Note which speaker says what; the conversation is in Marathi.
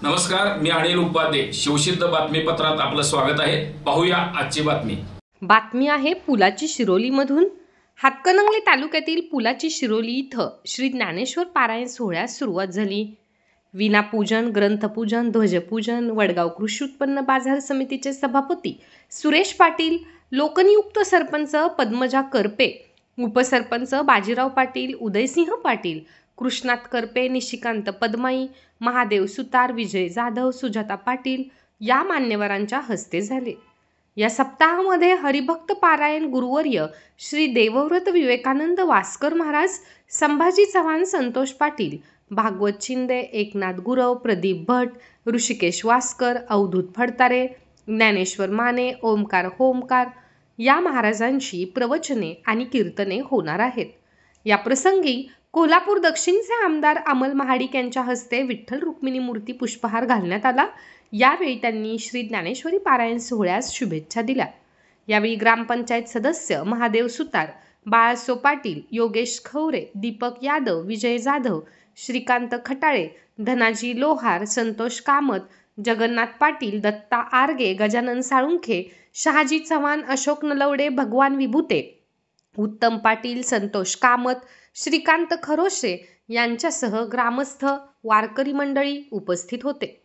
Speaker 1: नमस्कार, मी अनिल उपाध्ये. शिवसिद्ध बातमीपत्रात आपलं स्वागत आहे. पाहूया आजची बातमी.
Speaker 2: बातमी आहे पुलाची शिरोलीमधून. हातकणंगले तालुक्यातील पुलाची शिरोली इथं श्री ज्ञानेश्वर पारायण सोहळ्यास सुरुवात झाली. विनापूजन, ग्रंथपूजन, ध्वजपूजन वडगाव कृषी उत्पन्न बाजार समितीचे सभापती सुरेश पाटील, लोकनियुक्त सरपंच पद्मजा करपे, उपसरपंच बाजीराव पाटील, उदयसिंह पाटील, कृष्णात करपे, निशिकांत पद्माई, महादेव सुतार, विजय जाधव, सुजाता पाटील या मान्यवरांच्या हस्ते झाले. या सप्ताहामध्ये हरिभक्त पारायण गुरुवर्य श्री देवव्रत विवेकानंद वास्कर महाराज, संभाजी चव्हाण, संतोष पाटील, भागवत शिंदे, एकनाथ गुरव, प्रदीप भट, ऋषिकेश वास्कर, अवधूत फडतारे, ज्ञानेश्वर माने, ओमकार होमकार या महाराजांची प्रवचने आणि कीर्तने होणार आहेत. या प्रसंगी कोल्हापूर दक्षिणचे आमदार अमल महाडिक यांच्या हस्ते विठ्ठल रुक्मिणी मूर्ती पुष्पहार घालण्यात आला. यावेळी त्यांनी श्री ज्ञानेश्वरी पारायण सोहळ्यास शुभेच्छा दिल्या. यावेळी ग्रामपंचायत सदस्य महादेव सुतार, बाळासो पाटील, योगेश खवरे, दीपक यादव, विजय जाधव, श्रीकांत खटाळे, धनाजी लोहार, संतोष कामत, जगन्नाथ पाटील, दत्ता आरगे, गजानन साळुंखे, शहाजी चव्हाण, अशोक नलवडे, भगवान विभूते, उत्तम पाटील, संतोष कामत, श्रीकांत खरोशे यांच्यासह ग्रामस्थ, वारकरी मंडळी उपस्थित होते.